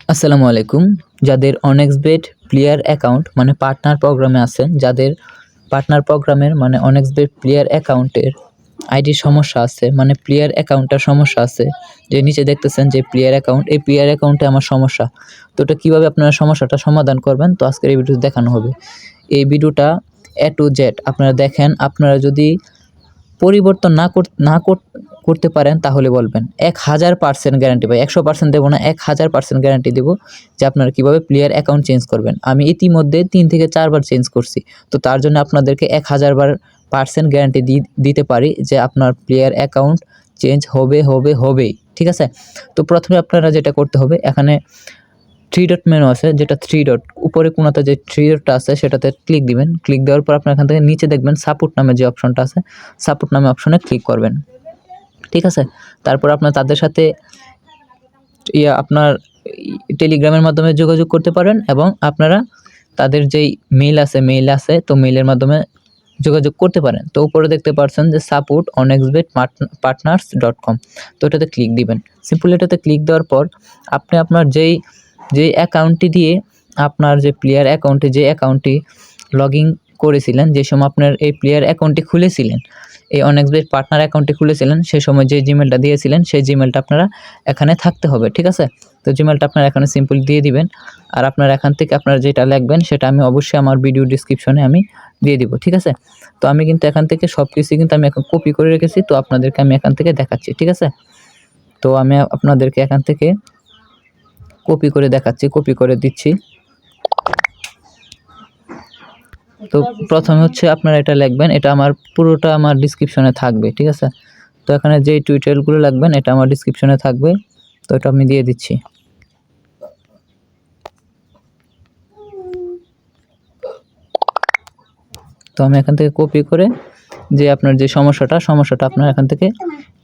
আসসালামু আলাইকুম। যাদের অনেক্সবেট প্লেয়ার অ্যাকাউন্ট মানে পার্টনার প্রোগ্রামে আছেন, যাদের পার্টনার প্রোগ্রামের মানে অনেক্সবেট প্লেয়ার অ্যাকাউন্টের আইডির সমস্যা আছে, মানে প্লেয়ার অ্যাকাউন্টটার সমস্যা আছে, যে নিচে দেখতেছেন যে প্লেয়ার অ্যাকাউন্ট, এই প্লেয়ার অ্যাকাউন্টে আমার সমস্যা। তো এটা কীভাবে আপনারা সমস্যাটা সমাধান করবেন, তো আজকের এই ভিডিওতে দেখানো হবে। এই ভিডিওটা A to Z আপনারা দেখেন। আপনারা যদি পরিবর্তন করতে পারেন তাহলে বলবেন। 1000% গ্যারান্টি ভাই, 100% দেবো না, 1000% গ্যারান্টি দেবো যে আপনারা কীভাবে প্লেয়ার অ্যাকাউন্ট চেঞ্জ করবেন। আমি ইতিমধ্যে 3 থেকে 4 বার চেঞ্জ করছি। তো তার জন্য আপনাদেরকে 1000% গ্যারান্টি দিতে পারি যে আপনার প্লেয়ার অ্যাকাউন্ট চেঞ্জ হবেই। ঠিক আছে? তো প্রথমে আপনারা যেটা করতে হবে, এখানে 3 ডট মেনু আছে, যেটা 3 ডট উপরে কোণাতে যে 3 ডটটা আছে সেটাতে ক্লিক দিবেন। ক্লিক দেওয়ার পর আপনার এখান থেকে নিচে দেখবেন সাপোর্ট নামে যে অপশনটা আছে, সাপোর্ট নামে অপশনে ক্লিক করবেন। ঠিক আছে? তারপর আপনার তাদের সাথে আপনার টেলিগ্রামের মাধ্যমে যোগাযোগ করতে পারেন, এবং আপনারা তাদের যেই মেইল আছে তো মেইলের মাধ্যমে যোগাযোগ করতে পারেন। তো উপরে দেখতে পাচ্ছেন যে সাপোর্ট onexbetpartners.com, তো এটাতে ক্লিক দিবেন। সিম্পল এটাতে ক্লিক দেওয়ার পর আপনি আপনার যেই অ্যাকাউন্টটি দিয়ে আপনার যে প্লেয়ার অ্যাকাউন্টে যে অ্যাকাউন্টটি লগইন করেছিলেন, যে সময় আপনার এই প্লেয়ার অ্যাকাউন্টটি খুলেছিলেন, এই অনেক্সবেট পার্টনার অ্যাকাউন্টটি খুলেছিলেন, সেই সময় যে জিমেলটা দিয়েছিলেন সেই জিমেলটা আপনারা এখানে থাকতে হবে। ঠিক আছে? তো জিমেলটা আপনারা এখানে সিম্পল দিয়ে দিবেন। আর আপনার এখান থেকে আপনারা যেটা লিখবেন সেটা আমি অবশ্যই আমার ভিডিও ডেসক্রিপশনে আমি দিয়ে দিব। ঠিক আছে? তো আমি কিন্তু এখান থেকে সব কিছু কিন্তু আমি এখন কপি করে রেখেছি, তো আপনাদেরকে আমি এখান থেকে দেখাচ্ছি। ঠিক আছে? তো আমি আপনাদেরকে এখান থেকে কপি করে দেখাচ্ছি, কপি করে দিচ্ছি। তো প্রথমে হচ্ছে আপনারা এটা লিখবেন, এটা আমার পুরোটা আমার ডেসক্রিপশনে থাকবে। ঠিক আছে? তো এখানে যেই টিউটোরিয়ালগুলো লাগবেন এটা আমার ডেসক্রিপশনে থাকবে, তো এটা আমি দিয়ে দিচ্ছি। তো আমি এখান থেকে কপি করে যে আপনার যে সমস্যাটা আপনারা এখান থেকে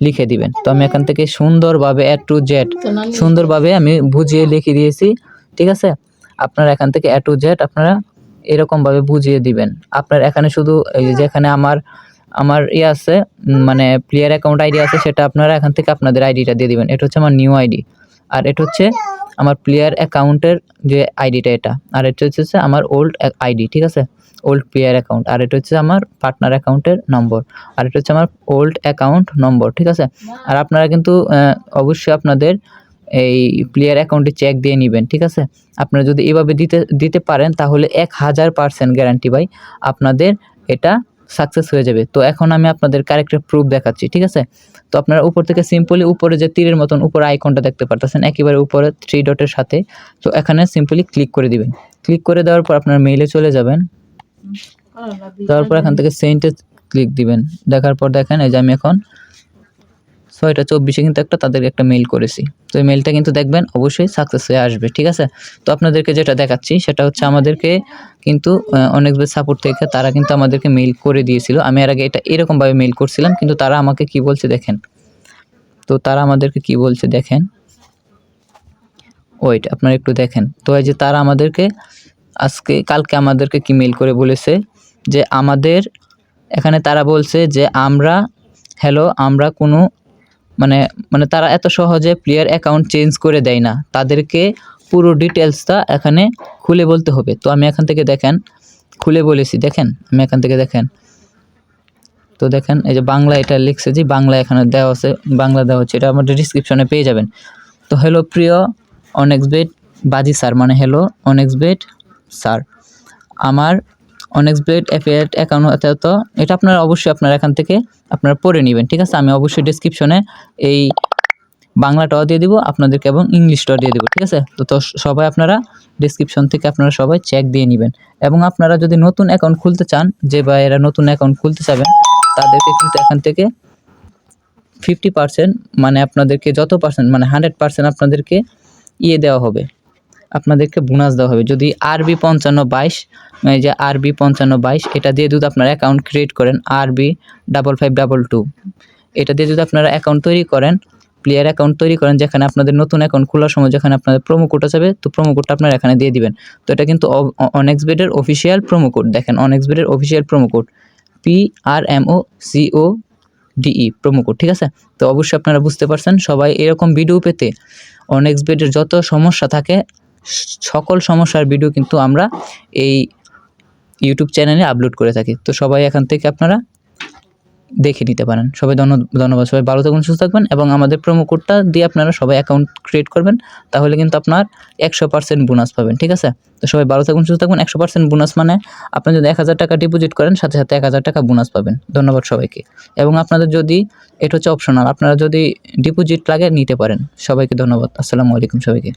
লিখে দিবেন। তো আমি এখান থেকে সুন্দরভাবে A to Z সুন্দরভাবে আমি বুঝিয়ে লিখে দিয়েছি। ঠিক আছে? আপনারা এখান থেকে A to Z আপনারা এরকমভাবে বুঝিয়ে দিবেন। আপনার এখানে শুধু এই যেখানে আমার আছে, মানে প্লেয়ার অ্যাকাউন্ট আইডি আছে, সেটা আপনারা এখান থেকে আপনাদের আইডিটা দিয়ে দিবেন। এটা হচ্ছে আমার নিউ আইডি, আর এটা হচ্ছে আমার প্লেয়ার অ্যাকাউন্টের যে আইডিটা এটা, আর এটা হচ্ছে আমার ওল্ড আইডি। ঠিক আছে? ওল্ড প্লেয়ার অ্যাকাউন্ট, আর এটা হচ্ছে আমার পার্টনার অ্যাকাউন্টের নম্বর, আর এটা হচ্ছে আমার ওল্ড অ্যাকাউন্ট নম্বর। ঠিক আছে? আর আপনারা কিন্তু অবশ্যই আপনাদের এই প্লেয়ার অ্যাকাউন্টে চেক দিয়ে নেবেন। ঠিক আছে? আপনারা যদি এভাবে দিতে পারেন তাহলে 1000% গ্যারান্টি ভাই আপনাদের এটা সাকসেস হয়ে যাবে। তো এখন আমি আপনাদের আরেকটা প্রুফ দেখাচ্ছি। ঠিক আছে? তো আপনারা উপর থেকে সিম্পলি উপরে যে তীরের মতন উপরে আইকনটা দেখতে পারতেছেন, একেবারে উপরে 3 ডটের সাথে, তো এখানে সিম্পলি ক্লিক করে দিবেন। ক্লিক করে দেওয়ার পর আপনার মেইলে চলে যাবেন। তারপর এখান থেকে সেন্টে ক্লিক দিবেন। দেখার পর দেখেন এই যে আমি এখন 6টা 24-এ কিন্তু তাদেরকে একটা মেইল করেছি। তো এই মেইলটা কিন্তু দেখবেন অবশ্যই সাকসেস হয়ে আসবে। ঠিক আছে? তো আপনাদেরকে যেটা দেখাচ্ছি সেটা হচ্ছে আমাদেরকে কিন্তু অনেক্সবেট সাপোর্ট থেকে তারা কিন্তু আমাদেরকে মেইল করে দিয়েছিল। আমি এর আগে এটা এরকমভাবে মেইল করছিলাম, কিন্তু তারা আমাকে কি বলছে দেখেন। তো তারা আমাদেরকে কি বলছে দেখেন, ওয়েট আপনারা একটু দেখেন। তো এই যে তারা আমাদেরকে কালকে আমাদেরকে কি মেইল করে বলেছে যে আমাদের এখানে তারা বলছে যে আমরা কোনো মানে তারা এত সহজে প্লেয়ার অ্যাকাউন্ট চেঞ্জ করে দেয় না, তাদেরকে পুরো ডিটেলসটা এখানে খুলে বলতে হবে। তো আমি এখান থেকে দেখেন খুলে বলেছি, দেখেন আমি এখান থেকে দেখেন। তো দেখেন এই যে বাংলা এটা লিখছে, যে বাংলা এখানে দেওয়া আছে, বাংলা দেওয়া হচ্ছে, এটা আমাদের ডিসক্রিপশনে পেয়ে যাবেন। তো হ্যালো প্রিয় অনেক্সবেট বাজি স্যার, মানে হ্যালো অনেক্সবেট স্যার, আমার অনেক্সবেট অ্যাফিলিয়েট অ্যাকাউন্ট, তো এটা আপনারা অবশ্যই আপনারা এখান থেকে আপনারা পড়ে নেবেন। ঠিক আছে? আমি অবশ্যই ডেসক্রিপশনে এই বাংলাটাও দিয়ে দিব আপনাদেরকে এবং ইংলিশটাও দিয়ে দেবো। ঠিক আছে? তো সবাই আপনারা ডেসক্রিপশন থেকে আপনারা সবাই চেক দিয়ে নেবেন। এবং আপনারা যদি নতুন অ্যাকাউন্ট খুলতে চান, যে বা এরা নতুন অ্যাকাউন্ট খুলতে চাবেন, তাদেরকে কিন্তু এখান থেকে 50% মানে আপনাদেরকে যত পার্সেন্ট মানে 100% আপনাদেরকে দেওয়া হবে, আপনাদেরকে বোনাস দেওয়া হবে। যদি RB 5522, এই যে RB 5522 এটা দিয়ে যদি আপনারা অ্যাকাউন্ট ক্রিয়েট করেন, RB 5522 এটা দিয়ে যদি আপনারা অ্যাকাউন্ট তৈরি করেন, প্লেয়ার অ্যাকাউন্ট তৈরি করেন, যেখানে আপনাদের নতুন অ্যাকাউন্ট খোলার সময় যেখানে আপনাদের প্রোমো কোড যাবে, তো প্রোমো কোডটা আপনারা এখানে দিয়ে দিবেন। তো এটা কিন্তু অনেক্সবেটের অফিসিয়াল প্রোমো কোড, দেখেন অনেক্সবেটের official promo code PRMOCOD DE promo code, ঠিক আছে? তো অবশ্যই আপনারা বুঝতে পারছেন। সবাই এরকম ভিডিও পেতে OnXBet-এর যত সমস্যা থাকে সকল সমস্যার ভিডিও কিন্তু আমরা এই ইউটিউব চ্যানেলে আপলোড করে থাকি। তো সবাই এখান থেকে আপনারা দেখে নিতে পারেন। সবাই ধন্যবাদ। সবাই ভালো থাকবেন, সুস্থ থাকবেন এবং আমাদের প্রোমো কোডটা দিয়ে আপনারা সবাই অ্যাকাউন্ট ক্রিয়েট করবেন। তাহলে কিন্তু আপনার 100% বোনাস পাবেন, ঠিক আছে? তো সবাই ভালো থাকবেন, সুস্থ থাকবেন। 100% বোনাস মানে আপনি যদি 1000 টাকা ডিপোজিট করেন সাথে 1000 টাকা বোনাস পাবেন। ধন্যবাদ সবাইকে। এবং আপনাদের যদি এটা হচ্ছে অপশনাল, আপনারা যদি ডিপোজিট লাগে নিতে পারেন। সবাইকে ধন্যবাদ। আসসালামু আলাইকুম সবাইকে।